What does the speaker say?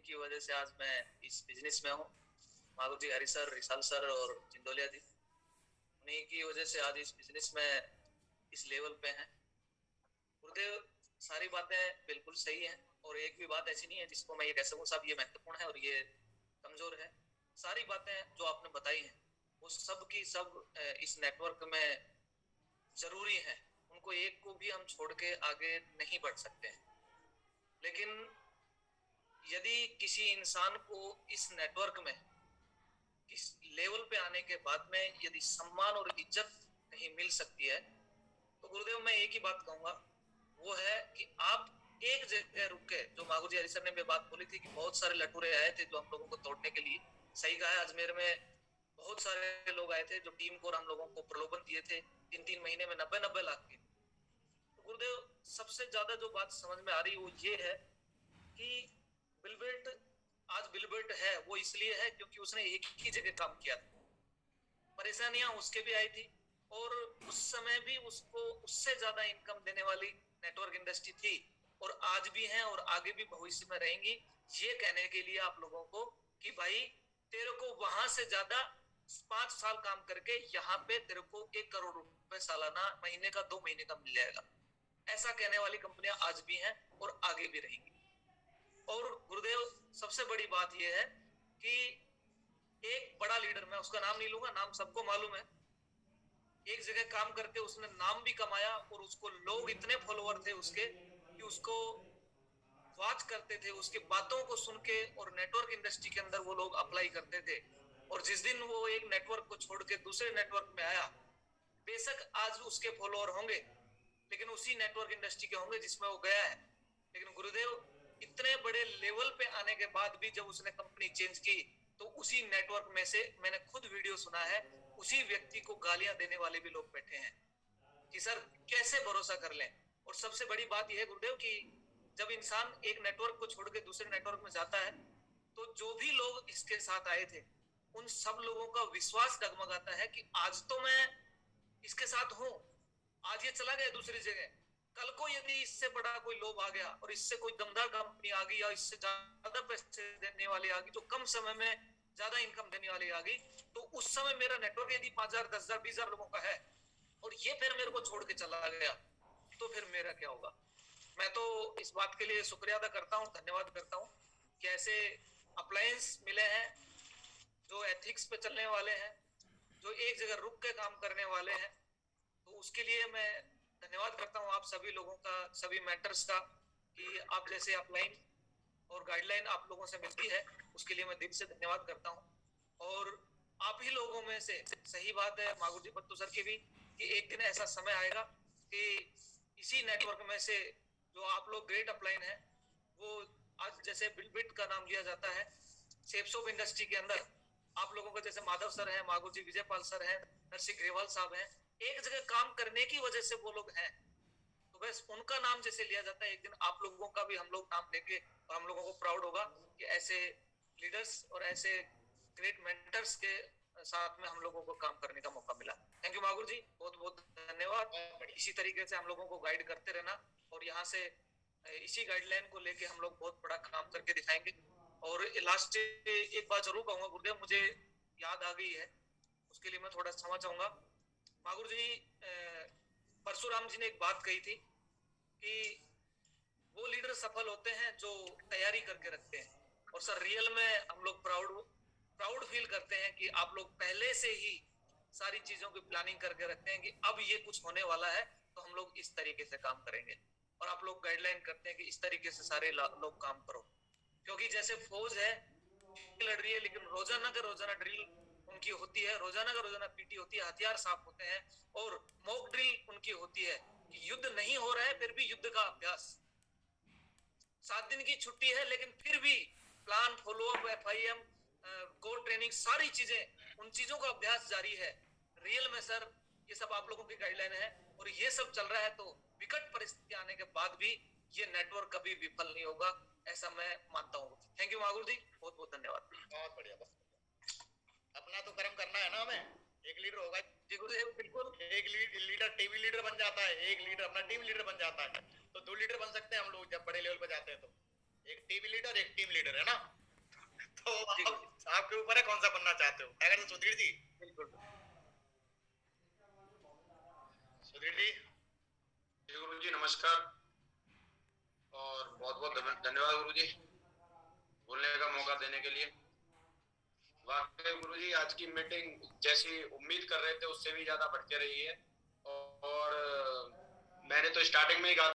जिनकी वजह से आज मैं इस बिजनेस में हूँ। माधव जी, हरी सर, रिसाल सर और चिंदोलिया जी, उन्हीं की वजह से आज इस बिजनेस में इस लेवल पे हैं। गुरुदेव, सारी बातें बिल्कुल सही हैं और एक भी बात ऐसी नहीं है जिसको मैं ये कह सकूं साहब ये महत्वपूर्ण है और ये कमजोर है। सारी बातें जो आपने बताई हैं वो सब की सब इस नेटवर्क में जरूरी है। उनको एक को भी हम छोड़ के आगे नहीं बढ़ सकते हैं। लेकिन यदि किसी इंसान को इस नेटवर्क में इस लेवल पे आने के बाद में यदि सम्मान और इज्जत नहीं मिल सकती है तो गुरुदेव मैं एक ही बात कहूंगा, वो है कि आप एक जगह रुक के, जो मागू जी हरिसर ने भी बात बोली थी कि बहुत सारे लटूरे आए थे जो हम लोगों को तोड़ने के लिए। सही कहा है, अजमेर में बहुत सारे लोग आए थे जो टीम को और हम लोगों को प्रलोभन दिए थे 3-3 महीने में 90-90 लाख के। तो गुरुदेव, सबसे ज्यादा जो बात समझ में आ रही वो ये है कि बिलबिल्ट आज बिलबिल्ट है वो इसलिए है क्योंकि उसने एक ही जगह काम किया था। परेशानियां उसके भी आई थी और उस समय भी उसको उससे ज्यादा इनकम देने वाली नेटवर्क इंडस्ट्री थी और आज भी है और आगे भी भविष्य में रहेंगी। ये कहने के लिए आप लोगों को कि भाई तेरे को वहां से ज्यादा 5 साल काम करके यहाँ पे तेरे को 1 करोड़ रुपए सालाना, महीने का 2 महीने का मिल जाएगा। ऐसा कहने वाली कंपनियां आज भी हैं और आगे भी रहेंगी। और गुरुदेव, सबसे बड़ी बात यह है कि एक बड़ा लीडर, मैं उसका नाम नहीं लूंगा, नाम सबको मालूम है, एक जगह काम करके उसने नाम भी कमाया और उसको लोग इतने फॉलोअर थे उसके कि उसको वॉच करते थे, उसकी बातों को सुन के, और नेटवर्क इंडस्ट्री के अंदर वो लोग अप्लाई करते थे। और जिस दिन वो एक नेटवर्क को छोड़ के दूसरे नेटवर्क में आया, बेशक आज उसके फॉलोअर होंगे लेकिन उसी नेटवर्क इंडस्ट्री के होंगे जिसमें वो गया है। लेकिन गुरुदेव, इतने बड़े लेवल पे आने के बाद भी जब उसने कंपनी चेंज की तो उसी नेटवर्क में से मैंने खुद वीडियो सुना है, उसी व्यक्ति को गालियां देने वाले भी लोग बैठे हैं कि सर कैसे भरोसा कर लें। और सबसे बड़ी बात यह है गुरुदेव कि जब इंसान एक नेटवर्क को छोड़ के दूसरे नेटवर्क में जाता है तो जो भी लोग इसके साथ आए थे उन सब लोगों का विश्वास डगमगाता है कि आज तो मैं इसके साथ हूं, आज ये चला गया दूसरी जगह, कल को यदि इससे बड़ा कोई लोभ आ गया और इससे कोई दमदार कंपनी आ गई या इससे ज्यादा पैसे देने वाली आ गई, जो कम समय में ज्यादा इनकम देने वाली आ गई, तो उस समय मेरा नेटवर्क यदि 5,000, 10,000, 20,000 लोगों का है और ये फिर मेरे को छोड़ के चला गया तो फिर मेरा क्या होगा। मैं तो इस बात के लिए शुक्रिया अदा करता हूँ, धन्यवाद करता हूँ कि ऐसे अप्लायंस मिले हैं जो एथिक्स पे चलने वाले हैं, जो एक जगह रुक के काम करने वाले हैं। तो उसके लिए मैं धन्यवाद करता हूँ आप सभी लोगों का, सभी मेंटर्स का, कि आप जैसे अपलाइन और गाइडलाइन आप लोगों से मिलती है, उसके लिए मैं दिल से धन्यवाद करता हूँ। और आप ही लोगों में से, सही बात है मागुर जी पत्तू सर की भी, कि एक दिन ऐसा समय आएगा कि इसी नेटवर्क में से जो आप लोग ग्रेट अपलाइन है, वो आज जैसे बिलबिट का नाम लिया जाता है सेप्सोप इंडस्ट्री के अंदर, आप लोगों का जैसे माधव सर हैं, मागुर जी विजयपाल सर हैं, नरसिंह ग्रेवाल साहब हैं, एक जगह काम करने की वजह से वो लोग हैं, तो बस उनका नाम जैसे लिया जाता है, एक दिन आप लोगों का भी हम लोग नाम लेंगे और हम लोगों को प्राउड होगा कि ऐसे लीडर्स और ऐसे ग्रेट मेंटर्स के साथ में हम लोगों को काम करने का मौका मिला। थैंक यू मागुर जी, बहुत बहुत धन्यवाद। इसी तरीके से हम लोगों को गाइड करते रहना और यहाँ से इसी गाइडलाइन को लेके हम लोग बहुत बड़ा काम करके दिखाएंगे। और लास्ट एक बात जरूर कहूंगा गुरुदेव, मुझे याद आ गई है, उसके लिए मैं थोड़ा क्षमा चाहूंगा। मागुर जी, परशुराम जी ने एक बात कही थी कि वो लीडर सफल होते हैं जो तैयारी करके रखते हैं। और सर रियल में हम लोग प्राउड फील करते हैं कि आप लोग पहले से ही सारी चीजों की प्लानिंग करके रखते हैं कि अब ये कुछ होने वाला है तो हम लोग इस तरीके से काम करेंगे, और आप लोग गाइडलाइन करते हैं कि इस तरीके से सारे लोग काम करो। क्योंकि जैसे फौज है लड़ रही है लेकिन रोजाना का रोजाना ड्रिल उनकी होती है, रोजाना का रोजाना पीटी होती है, हथियार साफ होते हैं और मॉक ड्रिल उनकी होती है कि युद्ध नहीं हो रहा है फिर भी युद्ध का अभ्यास, 7 दिन की छुट्टी है लेकिन फिर भी plan, follow up, FIM, core training, सारी चीजें, उन चीजों का अभ्यास जारी है। रियल में सर ये सब आप लोगों की गाइडलाइन है और ये सब चल रहा है तो विकट परिस्थिति आने के बाद भी ये नेटवर्क कभी विफल नहीं होगा, ऐसा मैं मानता हूँ। थैंक यू मागुर जी, बहुत बहुत धन्यवाद। बहुत बढ़िया, बस अपना तो कर्म करना है ना हमें। एक लीडर होगा जी गुरुदेव, बिल्कुल। एक लीडर टीवी लीडर बन जाता है, एक लीडर अपना टीम लीडर बन जाता है, तो 2 लीडर बन सकते हैं हम लोग जब बड़े लेवल पर जाते हैं। तो एक टीवी लीडर, एक टीम लीडर, है ना। कौन सा बनना चाहते हो? टाइगर से सुधीर जी? बिल्कुल। सुधीर जी जी गुरु जी नमस्कार और बहुत बहुत धन्यवाद गुरु जी बोलने का मौका देने के लिए। वाकई गुरु जी आज की मीटिंग जैसी उम्मीद कर रहे थे उससे भी ज्यादा बढ़ के रही है और मैंने तो स्टार्टिंग में ही कहा